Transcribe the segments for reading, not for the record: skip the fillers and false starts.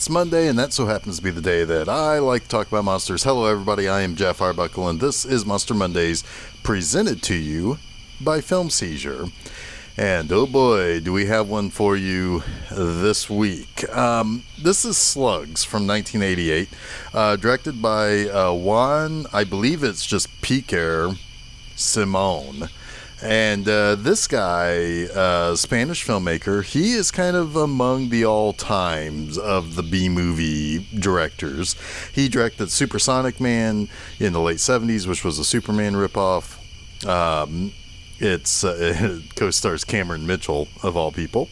It's Monday, and that so happens to be the day that I like to talk about monsters. Hello, everybody. I am Jeff Arbuckle, and this is Monster Mondays, presented to you by Film Seizure. And oh boy, do we have one for you this week. This is Slugs from 1988, directed by Juan, I believe it's just Piquer Simon. And this guy, Spanish filmmaker, he is kind of among the all-times of the B-movie directors. He directed Supersonic Man in the late 70s, which was a Superman ripoff. It co-stars Cameron Mitchell, of all people.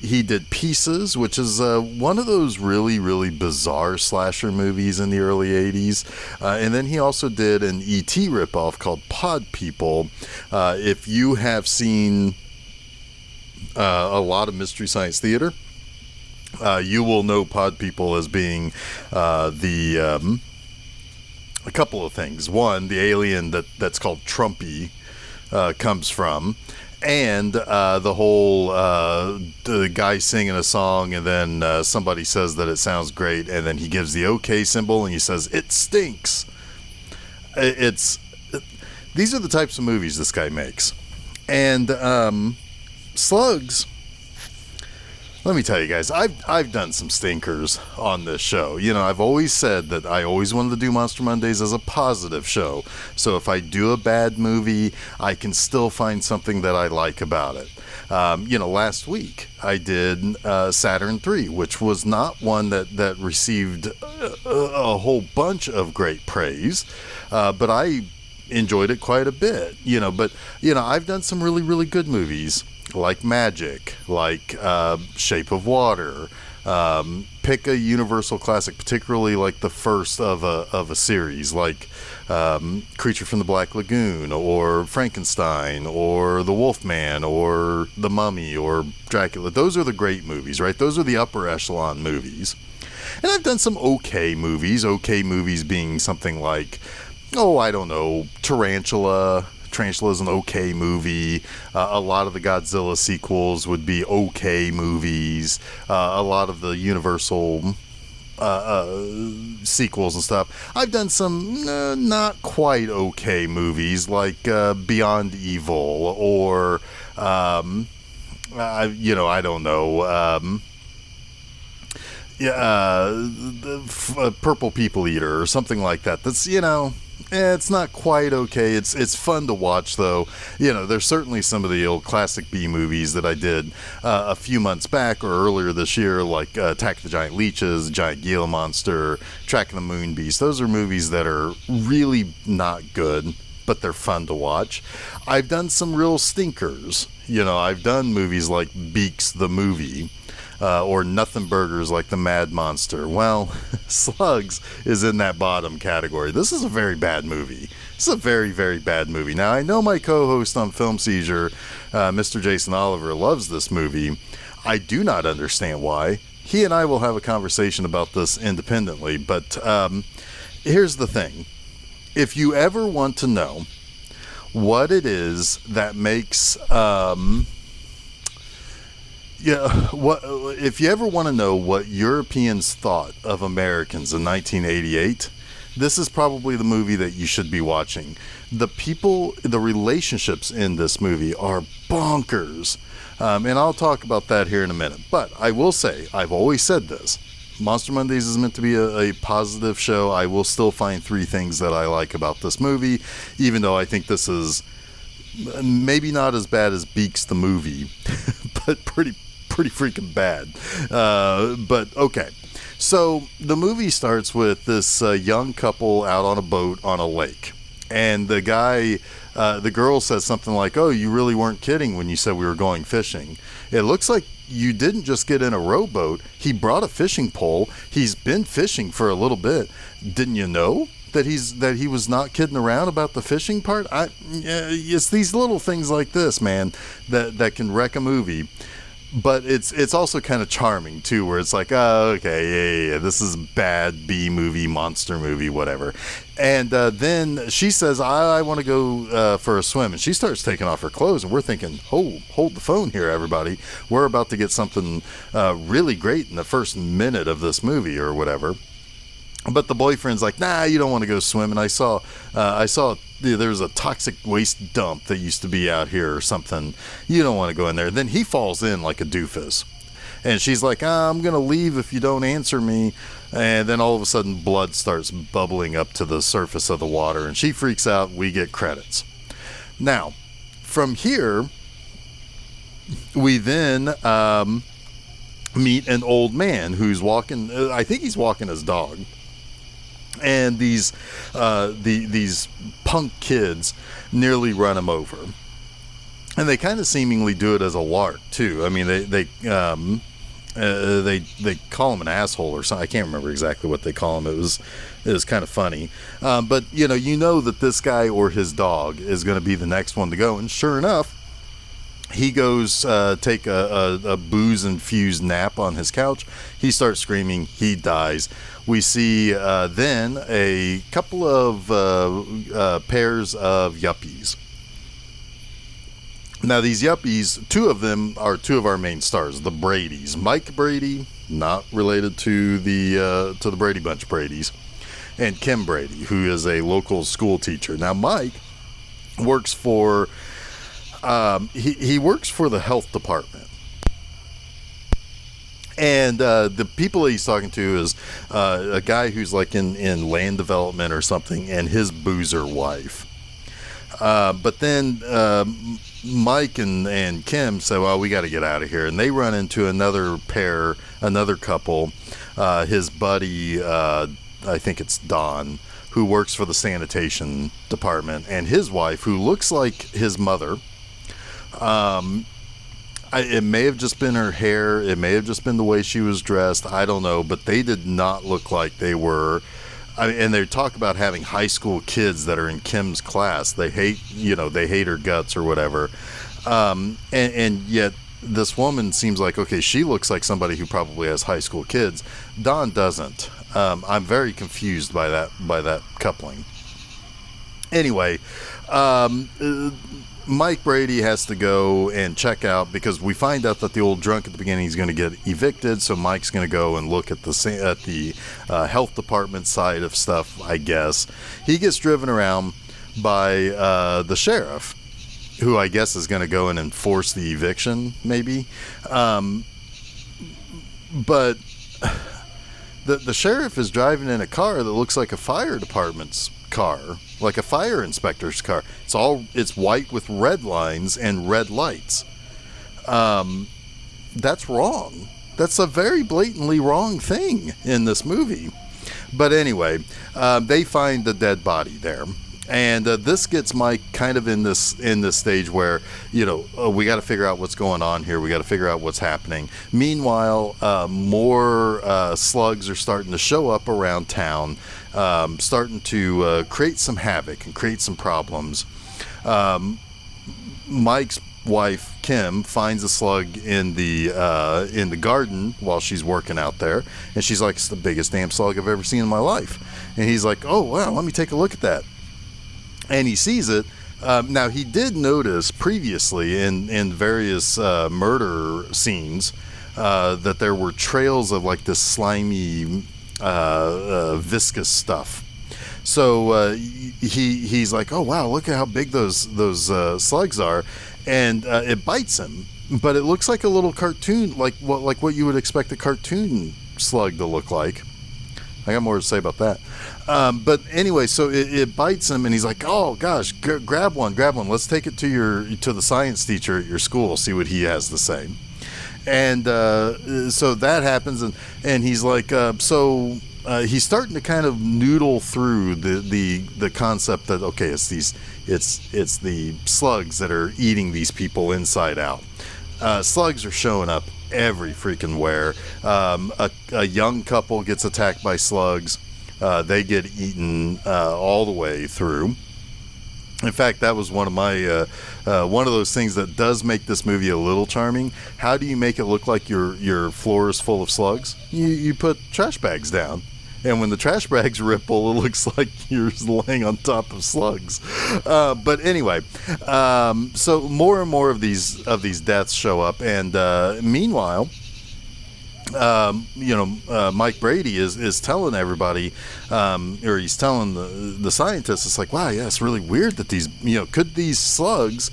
He did Pieces, which is one of those really, really bizarre slasher movies in the early 80s. And then he also did an E.T. ripoff called Pod People. If you have seen a lot of Mystery Science Theater, you will know Pod People as being a couple of things. One, the alien that's called Trumpy comes from, and the whole the guy singing a song, and then somebody says that it sounds great, and then he gives the OK symbol, and he says it stinks. These are the types of movies this guy makes, and Slugs. Let me tell you guys, I've done some stinkers on this show. You know, I've always said that I always wanted to do Monster Mondays as a positive show. So if I do a bad movie, I can still find something that I like about it. Last week I did Saturn III, which was not one that received a whole bunch of great praise, but I enjoyed it quite a bit. But I've done some really, really good movies, like Magic, like Shape of Water. Pick a Universal classic, particularly like the first of a series, like Creature from the Black Lagoon, or Frankenstein, or The Wolfman, or The Mummy, or Dracula. Those are the great movies, right? Those are the upper echelon movies. And I've done some okay movies being something like, Tarantula. Tarantula is an okay movie. A lot of the Godzilla sequels would be okay movies. A lot of the Universal sequels and stuff. I've done some not quite okay movies, like Beyond Evil, or Purple People Eater, or something like that. That's it's not quite okay. It's fun to watch, though. There's certainly some of the old classic B movies that I did a few months back or earlier this year, like Attack of the Giant Leeches, Giant Gila Monster, Tracking the Moon Beast. Those are movies that are really not good, but they're fun to watch. I've done some real stinkers. I've done movies like Beaks the Movie, or Nothing Burgers like the Mad Monster. Well, Slugs is in that bottom category. This is a very bad movie. This is a very, very bad movie. Now, I know my co-host on Film Seizure, Mr. Jason Oliver, loves this movie. I do not understand why. He and I will have a conversation about this independently, but here's the thing. If you ever want to know what it is that makes... if you ever want to know what Europeans thought of Americans in 1988, this is probably the movie that you should be watching. The relationships in this movie are bonkers. And I'll talk about that here in a minute. But I will say, I've always said this. Monster Mondays is meant to be a positive show. I will still find 3 things that I like about this movie, even though I think this is maybe not as bad as Beaks the Movie, but pretty freaking bad. But okay. So the movie starts with this young couple out on a boat on a lake. And the girl says something like, "Oh, you really weren't kidding when you said we were going fishing. It looks like you didn't just get in a rowboat. He brought a fishing pole. He's been fishing for a little bit. Didn't you know that he was not kidding around about the fishing part?" It's these little things like this, man, that can wreck a movie. but it's also kind of charming too, where it's like, oh, okay, yeah, this is bad B movie, monster movie, whatever. And then she says, I want to go for a swim, and she starts taking off her clothes, and we're thinking, oh, hold the phone here, everybody. We're about to get something really great in the first minute of this movie or whatever. But the boyfriend's like, nah, you don't want to go swim. And I saw there was a toxic waste dump that used to be out here or something. You don't want to go in there. Then he falls in like a doofus. And she's like, I'm going to leave if you don't answer me. And then all of a sudden blood starts bubbling up to the surface of the water. And she freaks out. We get credits. Now, from here, we then meet an old man who's walking. I think he's walking his dog. And these punk kids nearly run him over, and they kind of seemingly do it as a lark too. I mean, they call him an asshole or something. I can't remember exactly what they call him. It was kind of funny, but you know that this guy or his dog is going to be the next one to go, and sure enough, he goes take a booze-infused nap on his couch. He starts screaming. He dies. We see then a couple of pairs of yuppies. Now, these yuppies, two of them are two of our main stars, the Bradys. Mike Brady, not related to the Brady Bunch Bradys, and Kim Brady, who is a local school teacher. Now, Mike works for... he works for the health department, and the people that he's talking to is a guy who's like in land development or something, and his boozer wife. But then Mike and Kim say, well, we got to get out of here, and they run into another couple, his buddy, I think it's Don, who works for the sanitation department, and his wife, who looks like his mother. It may have just been her hair. It may have just been the way she was dressed. I don't know, but they did not look like they were. And they talk about having high school kids that are in Kim's class. They hate her guts or whatever. And yet this woman seems like, okay, she looks like somebody who probably has high school kids. Don doesn't. I'm very confused by that coupling. Anyway, Mike Brady has to go and check out because we find out that the old drunk at the beginning is going to get evicted. So Mike's going to go and look at the health department side of stuff, I guess. He gets driven around by the sheriff, who I guess is going to go and enforce the eviction, maybe. But the sheriff is driving in a car that looks like a fire department's car, like a fire inspector's car. It's white with red lines and red lights. That's wrong. That's a very blatantly wrong thing in this movie. But anyway, they find the dead body there. And this gets Mike kind of in this stage where, we got to figure out what's going on here. We got to figure out what's happening. Meanwhile, more slugs are starting to show up around town, starting to create some havoc and create some problems. Mike's wife, Kim, finds a slug in the garden while she's working out there. And she's like, it's the biggest damn slug I've ever seen in my life. And he's like, oh, wow, let me take a look at that. And he sees it. Now, he did notice previously in various murder scenes that there were trails of like this slimy, viscous stuff. So he's like, oh, wow, look at how big those slugs are. And it bites him. But it looks like a little cartoon, like what you would expect a cartoon slug to look like. I got more to say about that. But anyway, so it bites him, and he's like, "Oh gosh, grab one. Let's take it to the science teacher at your school. See what he has to say." And so that happens, and he's like, he's starting to kind of noodle through the concept that okay, it's the slugs that are eating these people inside out. Slugs are showing up every freaking where. A young couple gets attacked by slugs. They get eaten all the way through. In fact, that was one of my one of those things that does make this movie a little charming. How do you make it look like your floor is full of slugs? You put trash bags down, and when the trash bags ripple, it looks like you're laying on top of slugs. But anyway, so more and more of these deaths show up, and meanwhile, Mike Brady is telling everybody, or he's telling the scientists, it's like, wow, yeah, it's really weird that these, could these slugs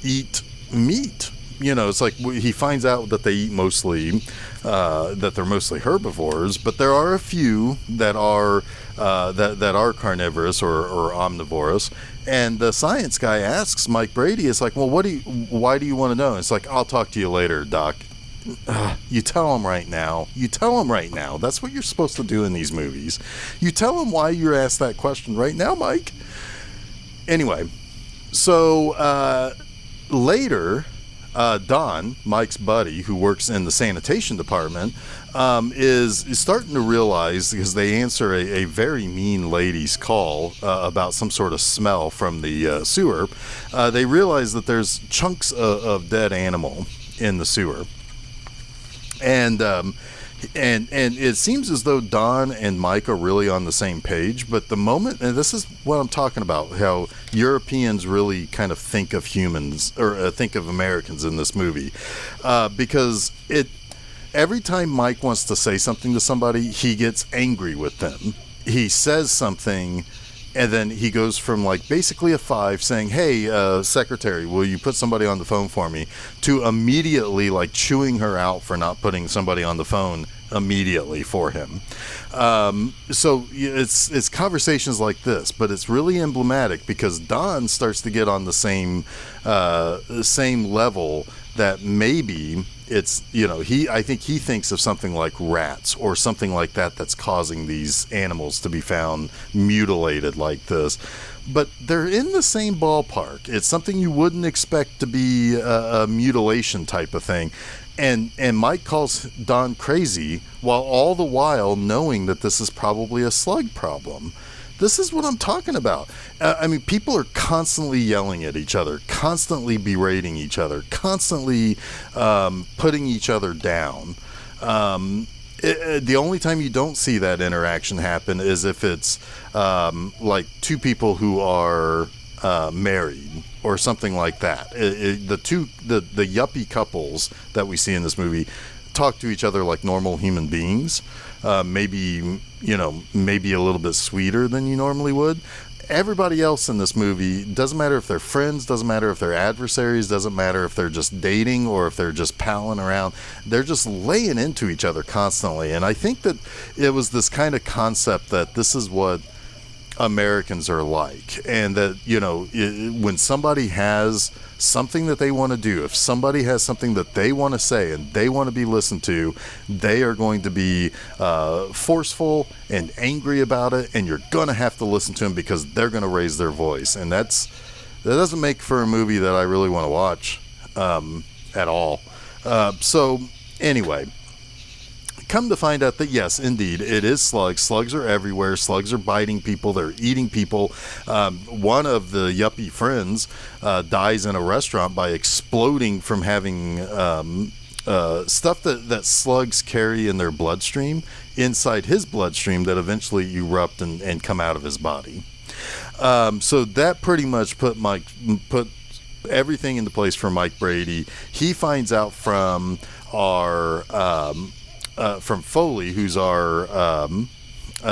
eat meat? It's like he finds out that they eat mostly, that they're mostly herbivores, but there are a few that are that are carnivorous or omnivorous. And the science guy asks Mike Brady, it's like, well, why do you want to know? And it's like, I'll talk to you later, Doc. You tell him right now. You tell him right now. That's what you're supposed to do in these movies. You tell him why you're asked that question right now, Mike. Anyway, so later, Don, Mike's buddy, who works in the sanitation department, is starting to realize, because they answer a very mean lady's call about some sort of smell from the sewer. They realize that there's chunks of dead animal in the sewer. And it seems as though Don and Mike are really on the same page, but the moment, and this is what I'm talking about, how Europeans really kind of think of humans, or think of Americans in this movie, because every time Mike wants to say something to somebody, he gets angry with them. He says something, and then he goes from like basically a 5 saying, hey, secretary, will you put somebody on the phone for me, to immediately like chewing her out for not putting somebody on the phone immediately for him. So it's conversations like this, but it's really emblematic because Don starts to get on the same level that maybe it's, I think he thinks of something like rats or something like that that's causing these animals to be found mutilated like this. But they're in the same ballpark. It's something you wouldn't expect to be a mutilation type of thing. And Mike calls Don crazy, while all the while knowing that this is probably a slug problem. This is what I'm talking about. People are constantly yelling at each other, constantly berating each other, constantly putting each other down. The only time you don't see that interaction happen is if it's like two people who are married or something like that. The yuppie couples that we see in this movie talk to each other like normal human beings. Maybe a little bit sweeter than you normally would. Everybody else in this movie, doesn't matter if they're friends, doesn't matter if they're adversaries, doesn't matter if they're just dating or if they're just palling around, they're just laying into each other constantly. And I think that it was this kind of concept that this is what Americans are like, and that when somebody has something that they want to do, if somebody has something that they want to say and they want to be listened to, they are going to be forceful and angry about it, and you're gonna have to listen to them because they're gonna raise their voice. And that doesn't make for a movie that I really want to watch at all. So anyway, come to find out that yes, indeed, it is slugs. Slugs are everywhere. Slugs are biting people. They're eating people. One of the yuppie friends dies in a restaurant by exploding from having stuff that slugs carry in their bloodstream inside his bloodstream that eventually erupt and come out of his body. So that pretty much put everything into place for Mike Brady. He finds out from our from Foley, who's our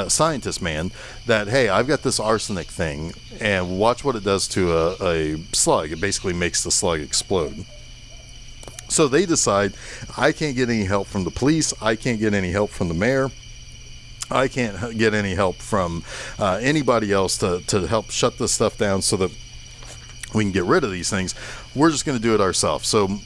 scientist man, that, hey, I've got this arsenic thing, and watch what it does to a slug. It basically makes the slug explode. So they decide, I can't get any help from the police, I can't get any help from the mayor, I can't get any help from anybody else to help shut this stuff down so that we can get rid of these things. We're just going to do it ourselves. So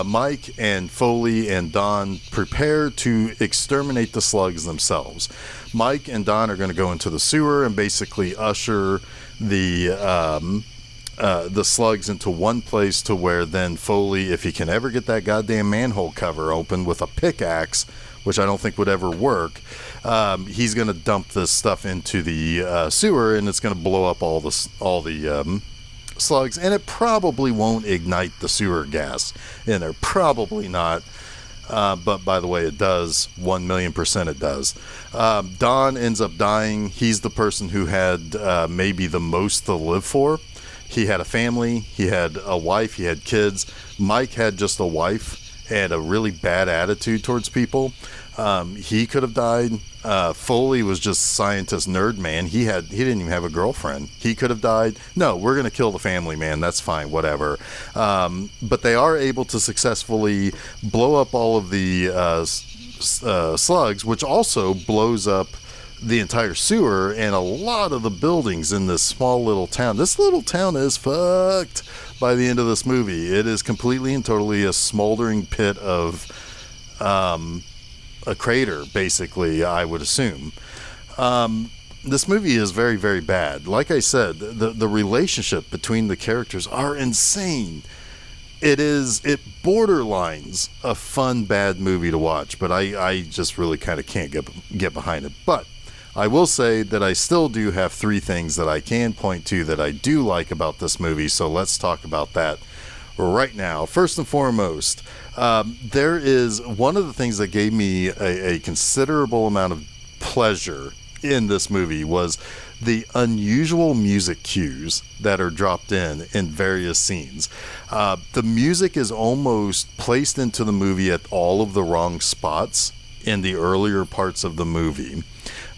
Mike and Foley and Don prepare to exterminate the slugs themselves. Mike and Don are going to go into the sewer and basically usher the slugs into one place, to where then Foley, if he can ever get that goddamn manhole cover open with a pickaxe, which I don't think would ever work, he's going to dump this stuff into the sewer, and it's going to blow up all the slugs, and it probably won't ignite the sewer gas in there. Probably not. But by the way, it does. 1,000,000% it does. Don ends up dying. He's the person who had maybe the most to live for. He had a family. He had a wife. He had kids. Mike had just a wife and a really bad attitude towards people. He could have died. Foley was just scientist nerd man. He didn't even have a girlfriend. He could have died. No, we're going to kill the family man. That's fine, whatever. But they are able to successfully blow up all of the slugs, which also blows up the entire sewer and a lot of the buildings in this small little town. This little town is fucked by the end of this movie. It is completely and totally a smoldering pit of a crater, basically, I would assume. This movie is very, very bad. Like I said, the relationship between the characters are insane. It borderlines a fun, bad movie to watch, but I just really kind of can't get behind it. But I will say that I still do have 3 things that I can point to that I do like about this movie, so let's talk about that right now. First and foremost, there is one of the things that gave me a considerable amount of pleasure in this movie was the unusual music cues that are dropped in various scenes. The music is almost placed into the movie at all of the wrong spots in the earlier parts of the movie.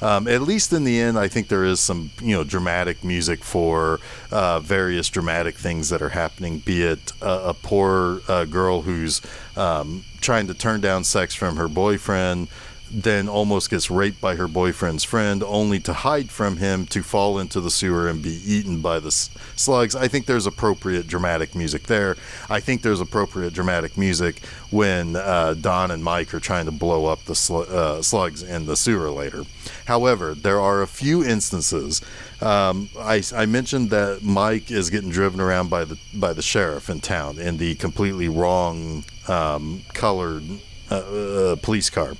At least in the end, I think there is some, dramatic music for various dramatic things that are happening, be it a poor girl who's trying to turn down sex from her boyfriend, then almost gets raped by her boyfriend's friend, only to hide from him, to fall into the sewer and be eaten by the slugs. I think there's appropriate dramatic music there. I think there's appropriate dramatic music when Don and Mike are trying to blow up the slugs in the sewer later. However, there are a few instances. I mentioned that Mike is getting driven around by the sheriff in town in the completely wrong colored police car.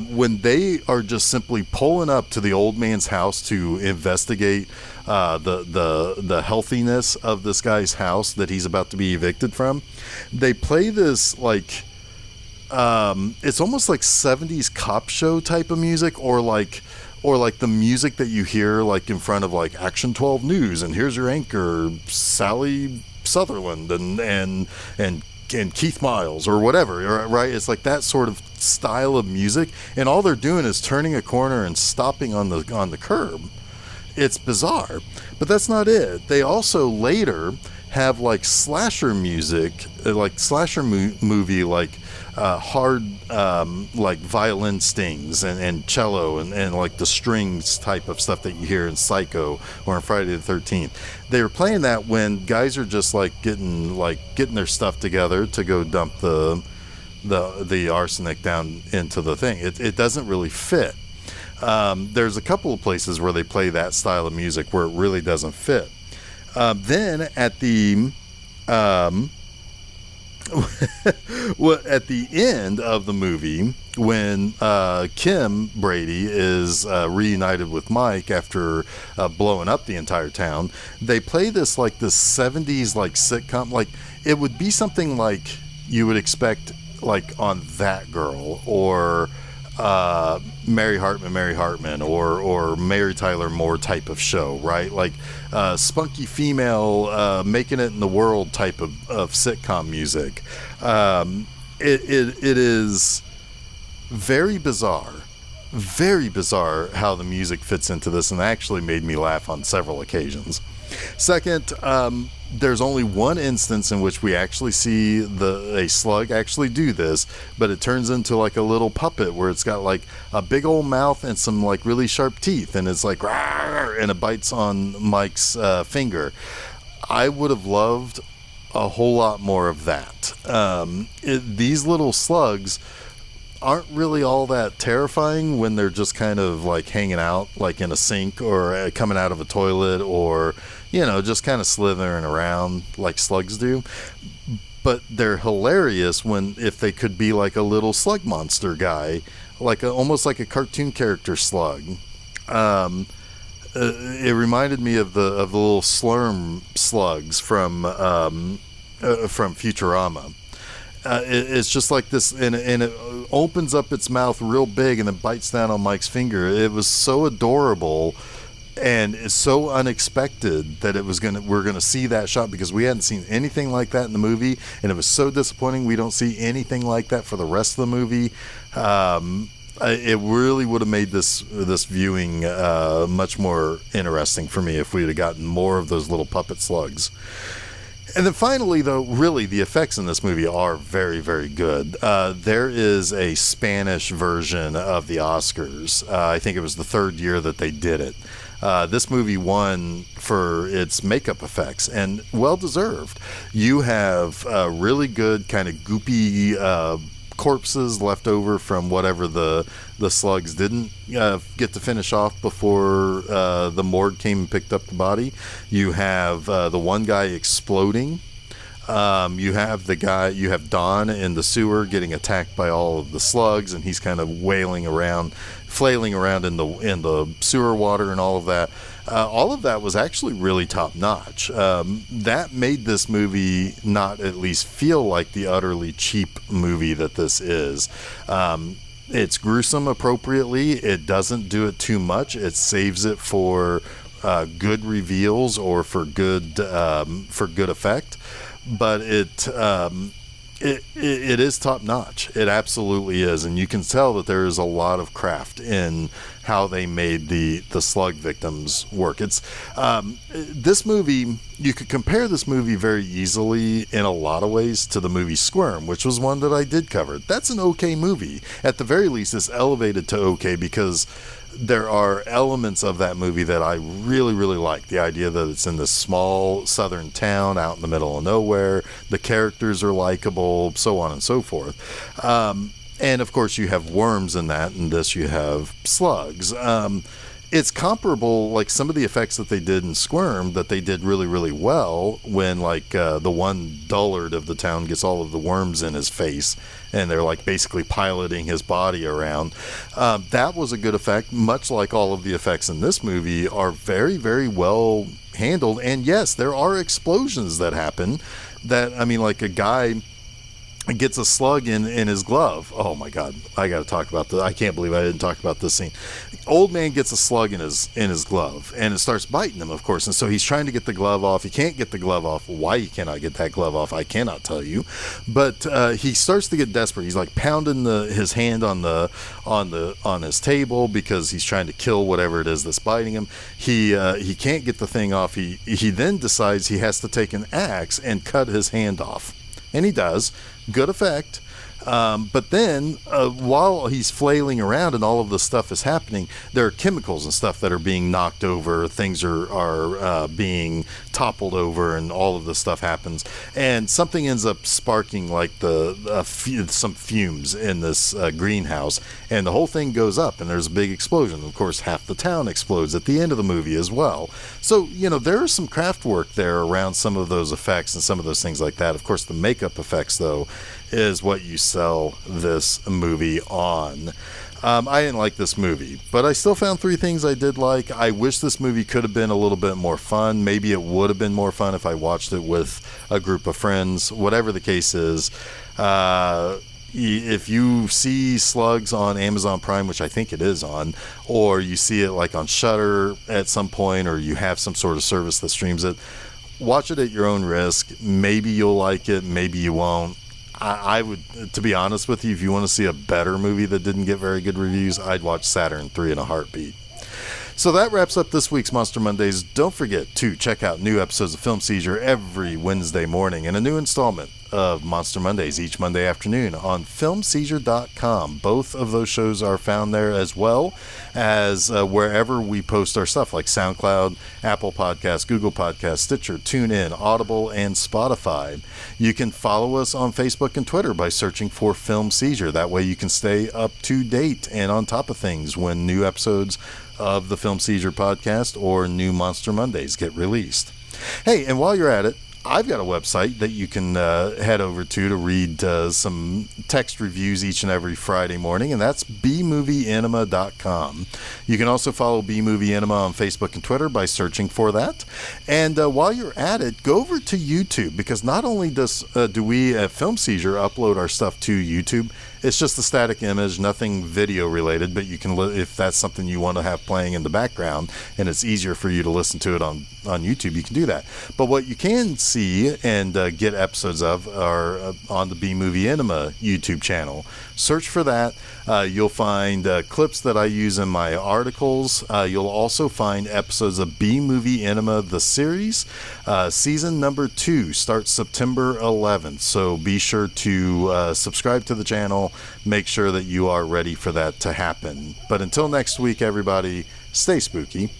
When they are just simply pulling up to the old man's house to investigate the healthiness of this guy's house that he's about to be evicted from, they play this like it's almost like 70s cop show type of music, or like the music that you hear like in front of like Action 12 News, and here's your anchor Sally Sutherland and Keith Miles or whatever, right? It's like that sort of style of music, and all they're doing is turning a corner and stopping on the curb. It's bizarre, but that's not it. They also later have like slasher music, like slasher movie, like hard like violin stings and cello and like the strings type of stuff that you hear in Psycho or in Friday the 13th. They were playing that when guys are just like getting their stuff together to go dump the arsenic down into the thing. It doesn't really fit. There's a couple of places where they play that style of music where it really doesn't fit. Then at the at the end of the movie, when Kim Brady is reunited with Mike after blowing up the entire town, they play this 70s like sitcom. Like it would be something like you would expect like on That Girl or Mary Hartman or Mary Tyler Moore type of show, right? Like spunky female making it in the world type of sitcom music. It is very bizarre how the music fits into this, and actually made me laugh on several occasions. Second, there's only one instance in which we actually see a slug actually do this, but it turns into like a little puppet where it's got like a big old mouth and some like really sharp teeth, and it's like rawr, and it bites on Mike's finger. I would have loved a whole lot more of that. These little slugs aren't really all that terrifying when they're just kind of like hanging out like in a sink or coming out of a toilet, or just kind of slithering around like slugs do. But they're hilarious if they could be like a little slug monster guy, like almost like a cartoon character slug. it reminded me of the little slurm slugs from Futurama. It's just like this, and it opens up its mouth real big and then bites down on Mike's finger. It was so adorable, and it's so unexpected that we're gonna see that shot, because we hadn't seen anything like that in the movie, and it was so disappointing we don't see anything like that for the rest of the movie. It really would have made this viewing much more interesting for me if we'd have gotten more of those little puppet slugs. And then finally, though, really, the effects in this movie are very, very good. There is a Spanish version of the Oscars. I think it was the third year that they did it. This movie won for its makeup effects, and well-deserved. You have really good kind of goopy corpses left over from whatever the slugs didn't get to finish off before the morgue came and picked up the body. You have the one guy exploding. You have Don in the sewer getting attacked by all of the slugs, and he's kind of flailing around in the sewer water and all of that. All of that was actually really top notch. That made this movie not at least feel like the utterly cheap movie that this is. It's gruesome appropriately. It doesn't do it too much. It saves it for good reveals or for good effect. But it is top notch. It absolutely is, and you can tell that there is a lot of craft in how they made the slug victims work. It's this movie. You could compare this movie very easily in a lot of ways to the movie Squirm, which was one that I did cover. That's an okay movie. At the very least, it's elevated to okay because there are elements of that movie that I really, really like. The idea that it's in this small southern town out in the middle of nowhere. The characters are likable, so on and so forth. And of course, you have worms in that, and this you have slugs. It's comparable, like some of the effects that they did in Squirm that they did really, really well when the one dullard of the town gets all of the worms in his face and they're like basically piloting his body around. That was a good effect, much like all of the effects in this movie are very, very well handled. And yes, there are explosions that happen like a guy gets a slug in his glove. Oh my God, I got to talk about this. I can't believe I didn't talk about this scene. Old man gets a slug in his glove, and it starts biting him, of course. And so he's trying to get the glove off. He can't get the glove off. Why he cannot get that glove off, I cannot tell you. But he starts to get desperate. He's like pounding his hand on his table because he's trying to kill whatever it is that's biting him. He can't get the thing off. He then decides he has to take an axe and cut his hand off. And he does. Good effect. But then, while he's flailing around and all of this stuff is happening, there are chemicals and stuff that are being knocked over. Things are being toppled over, and all of this stuff happens. And something ends up sparking like some fumes in this greenhouse, and the whole thing goes up, and there's a big explosion. Of course, half the town explodes at the end of the movie as well. So, there is some craft work there around some of those effects and some of those things like that. Of course, the makeup effects, though, is what you sell this movie on. I didn't like this movie, but I still found 3 things I did like. I wish this movie could have been a little bit more fun. Maybe it would have been more fun if I watched it with a group of friends. Whatever the case is, if you see Slugs on Amazon Prime, which I think it is on, or you see it like on Shudder at some point, or you have some sort of service that streams it, watch it at your own risk. Maybe you'll like it, maybe you won't. I would, to be honest with you, if you want to see a better movie that didn't get very good reviews, I'd watch Saturn 3 in a heartbeat. So that wraps up this week's Monster Mondays. Don't forget to check out new episodes of Film Seizure every Wednesday morning and a new installment of Monster Mondays each Monday afternoon on filmseizure.com. Both of those shows are found there, as well as wherever we post our stuff, like SoundCloud, Apple Podcasts, Google Podcasts, Stitcher, TuneIn, Audible, and Spotify. You can follow us on Facebook and Twitter by searching for Film Seizure. That way you can stay up to date and on top of things when new episodes of the Film Seizure podcast or new Monster Mondays get released. Hey, and while you're at it, I've got a website that you can head over to read some text reviews each and every Friday morning, and that's bmovieenema.com. You can also follow bmovieenema on Facebook and Twitter by searching for that. And while you're at it, go over to YouTube, because not only do we at Film Seizure upload our stuff to YouTube, it's just a static image, nothing video related, but you can, if that's something you want to have playing in the background and it's easier for you to listen to it on YouTube, you can do that. But what you can see and get episodes of are on the B Movie Enema YouTube channel. Search for that. You'll find clips that I use in my articles. You'll also find episodes of B Movie Enema, the series. Season number 2 starts September 11th, so be sure to subscribe to the channel. Make sure that you are ready for that to happen. But until next week, everybody, stay spooky.